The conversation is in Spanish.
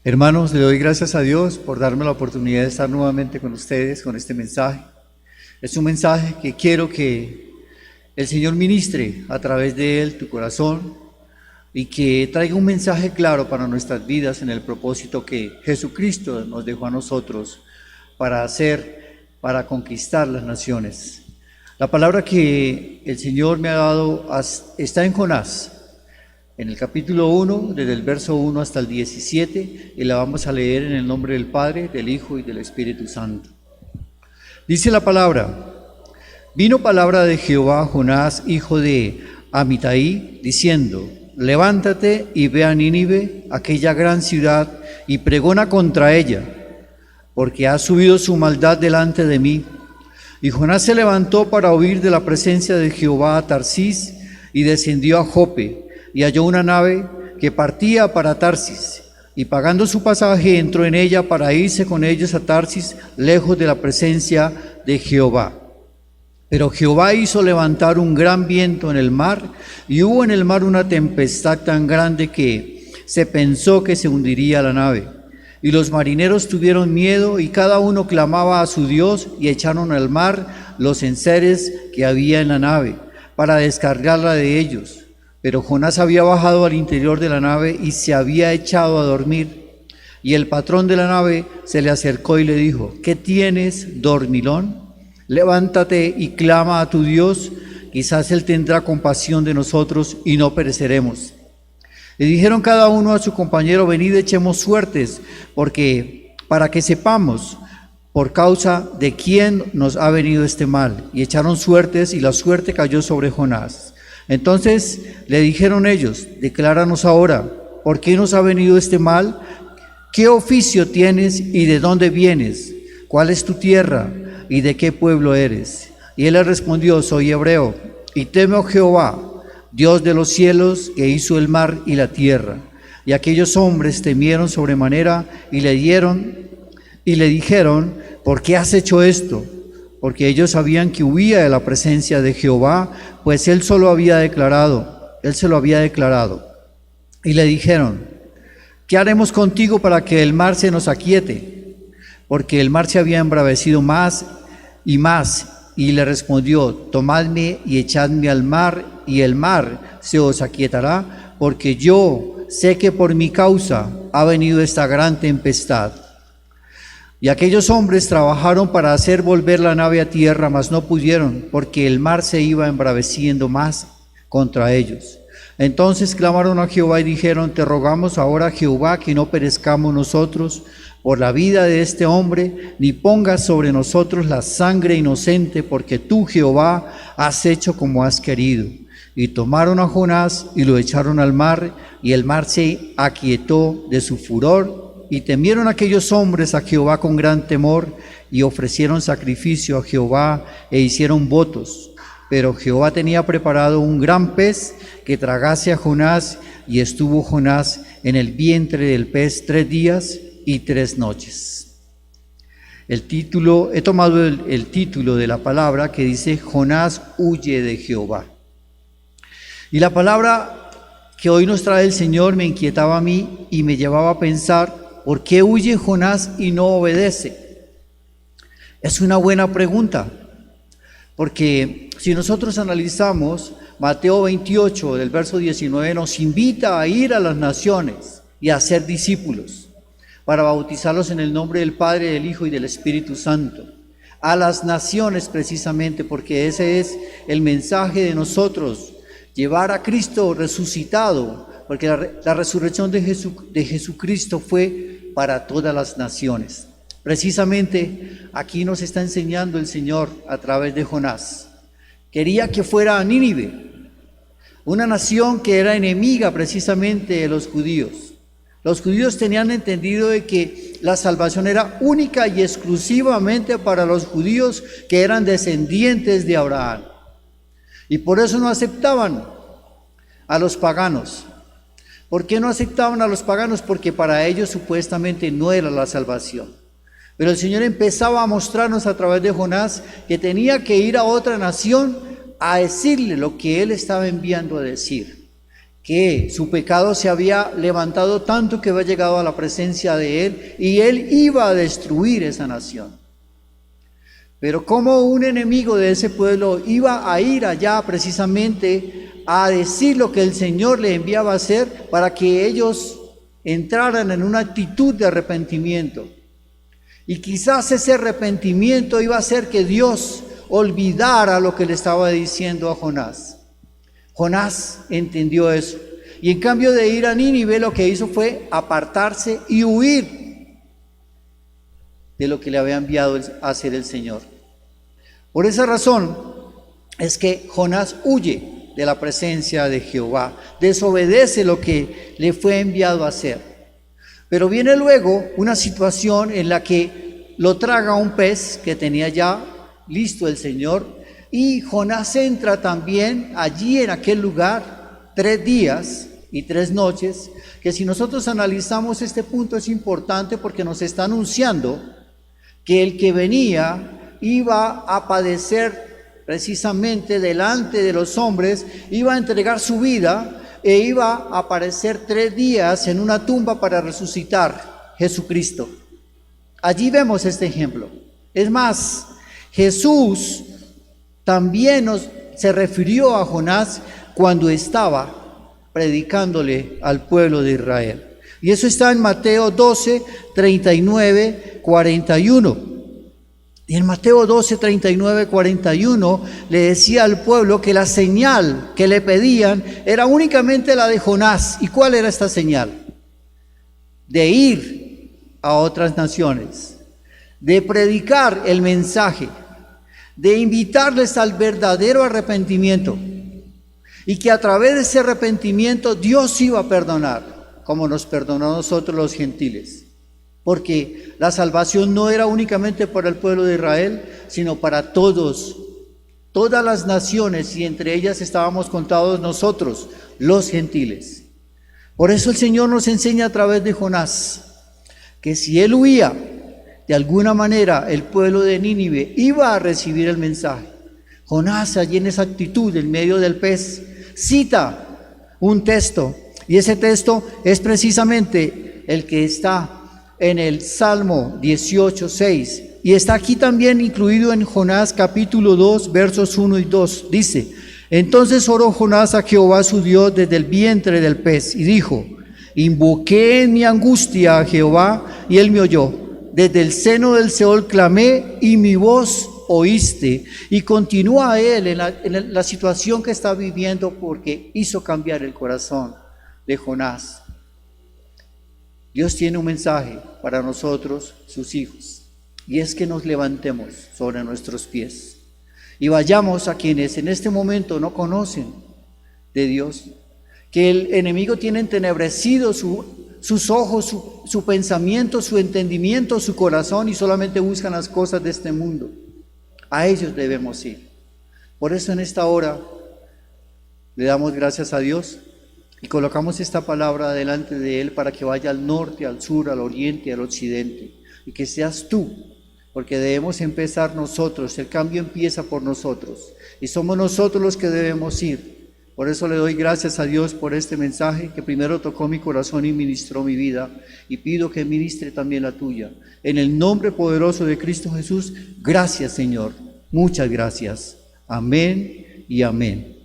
Hermanos, le doy gracias a Dios por darme la oportunidad de estar nuevamente con ustedes con este mensaje. Es un mensaje que quiero que el Señor ministre a través de él tu corazón y que traiga un mensaje claro para nuestras vidas en el propósito que Jesucristo nos dejó a nosotros para hacer, para conquistar las naciones. La palabra que el Señor me ha dado está en Jonás, en el capítulo 1, desde el verso 1 hasta el 17, y la vamos a leer en el nombre del Padre, del Hijo y del Espíritu Santo. Dice la palabra: vino palabra de Jehová a Jonás, hijo de Amitai, diciendo: levántate y ve a Nínive, aquella gran ciudad, y pregona contra ella, porque ha subido su maldad delante de mí. Y Jonás se levantó para huir de la presencia de Jehová a Tarsis, y descendió a Jope, y halló una nave que partía para Tarsis, y pagando su pasaje entró en ella para irse con ellos a Tarsis, lejos de la presencia de Jehová. Pero Jehová hizo levantar un gran viento en el mar, y hubo en el mar una tempestad tan grande que se pensó que se hundiría la nave. Y los marineros tuvieron miedo, y cada uno clamaba a su Dios, y echaron al mar los enseres que había en la nave, para descargarla de ellos. Pero Jonás había bajado al interior de la nave y se había echado a dormir. Y el patrón de la nave se le acercó y le dijo: ¿qué tienes, dormilón? Levántate y clama a tu Dios, quizás Él tendrá compasión de nosotros y no pereceremos. Le dijeron cada uno a su compañero: venid, echemos suertes, para que sepamos por causa de quién nos ha venido este mal. Y echaron suertes, y la suerte cayó sobre Jonás. Entonces le dijeron ellos: decláranos ahora, ¿por qué nos ha venido este mal? ¿Qué oficio tienes y de dónde vienes? ¿Cuál es tu tierra y de qué pueblo eres? Y él le respondió: soy hebreo, y temo a Jehová, Dios de los cielos, que hizo el mar y la tierra. Y aquellos hombres temieron sobremanera y le dijeron: ¿por qué has hecho esto? Porque ellos sabían que huía de la presencia de Jehová, pues él se lo había declarado. Y le dijeron: ¿qué haremos contigo para que el mar se nos aquiete? Porque el mar se había embravecido más y más. Y le respondió: tomadme y echadme al mar, y el mar se os aquietará, porque yo sé que por mi causa ha venido esta gran tempestad. Y aquellos hombres trabajaron para hacer volver la nave a tierra, mas no pudieron, porque el mar se iba embraveciendo más contra ellos. Entonces clamaron a Jehová y dijeron: te rogamos ahora, Jehová, que no perezcamos nosotros por la vida de este hombre, ni pongas sobre nosotros la sangre inocente, porque tú, Jehová, has hecho como has querido. Y tomaron a Jonás y lo echaron al mar, y el mar se aquietó de su furor. Y temieron aquellos hombres a Jehová con gran temor, y ofrecieron sacrificio a Jehová e hicieron votos. Pero Jehová tenía preparado un gran pez que tragase a Jonás, y estuvo Jonás en el vientre del pez 3 días y 3 noches. He tomado el título de la palabra que dice: Jonás huye de Jehová. Y la palabra que hoy nos trae el Señor me inquietaba a mí y me llevaba a pensar: ¿por qué huye Jonás y no obedece? Es una buena pregunta, porque si nosotros analizamos Mateo 28, del verso 19, nos invita a ir a las naciones y a ser discípulos, para bautizarlos en el nombre del Padre, del Hijo y del Espíritu Santo. A las naciones precisamente, porque ese es el mensaje de nosotros, llevar a Cristo resucitado, porque la resurrección de Jesucristo fue para todas las naciones. Precisamente aquí nos está enseñando el Señor a través de Jonás. Quería que fuera a Nínive, una nación que era enemiga precisamente de los judíos. Los judíos tenían entendido de que la salvación era única y exclusivamente para los judíos que eran descendientes de Abraham. Y por eso no aceptaban a los paganos. ¿Por qué no aceptaban a los paganos? Porque para ellos supuestamente no era la salvación. Pero el Señor empezaba a mostrarnos a través de Jonás que tenía que ir a otra nación a decirle lo que Él estaba enviando a decir. que su pecado se había levantado tanto que había llegado a la presencia de él y él iba a destruir esa nación. Pero como un enemigo de ese pueblo iba a ir allá precisamente a decir lo que el Señor le enviaba a hacer para que ellos entraran en una actitud de arrepentimiento. Y quizás ese arrepentimiento iba a hacer que Dios olvidara lo que le estaba diciendo a Jonás. Jonás entendió eso. Y en cambio de ir a Nínive, lo que hizo fue apartarse y huir de lo que le había enviado a hacer el Señor. Por esa razón es que Jonás huye de la presencia de Jehová, desobedece lo que le fue enviado a hacer. Pero viene luego una situación en la que lo traga un pez que tenía ya listo el Señor, y Jonás entra también allí en aquel lugar 3 días y 3 noches, que si nosotros analizamos este punto es importante porque nos está anunciando que el que venía iba a padecer precisamente delante de los hombres, iba a entregar su vida e iba a aparecer 3 días en una tumba para resucitar Jesucristo. Allí vemos este ejemplo. Es más, Jesús también se refirió a Jonás cuando estaba predicándole al pueblo de Israel. Y eso está en Mateo 12, 39, 41. Y en Mateo 12, 39, 41 le decía al pueblo que la señal que le pedían era únicamente la de Jonás. ¿Y cuál era esta señal? De ir a otras naciones, de predicar el mensaje, de invitarles al verdadero arrepentimiento, y que a través de ese arrepentimiento Dios iba a perdonar, como nos perdonó a nosotros los gentiles. Porque la salvación no era únicamente para el pueblo de Israel, sino para todas las naciones, y entre ellas estábamos contados nosotros, los gentiles. Por eso el Señor nos enseña a través de Jonás, que si él huía, de alguna manera el pueblo de Nínive iba a recibir el mensaje. Jonás, allí en esa actitud, en medio del pez, cita un texto, y ese texto es precisamente el que está en el Salmo 18, 6, y está aquí también incluido en Jonás capítulo 2, versos 1 y 2. Dice: entonces oró Jonás a Jehová su Dios desde el vientre del pez, y dijo: invoqué en mi angustia a Jehová, y él me oyó. Desde el seno del Seol clamé, y mi voz oíste. Y continúa él en la situación que está viviendo, porque hizo cambiar el corazón de Jonás. Dios tiene un mensaje para nosotros, sus hijos, y es que nos levantemos sobre nuestros pies y vayamos a quienes en este momento no conocen de Dios, que el enemigo tiene entenebrecido sus ojos, su pensamiento, su entendimiento, su corazón, y solamente buscan las cosas de este mundo. A ellos debemos ir. Por eso en esta hora le damos gracias a Dios y colocamos esta palabra delante de Él para que vaya al norte, al sur, al oriente, al occidente, y que seas tú, porque debemos empezar nosotros. El cambio empieza por nosotros y somos nosotros los que debemos ir. Por eso le doy gracias a Dios por este mensaje que primero tocó mi corazón y ministró mi vida, y pido que ministre también la tuya. En el nombre poderoso de Cristo Jesús, gracias, Señor. Muchas gracias. Amén y amén.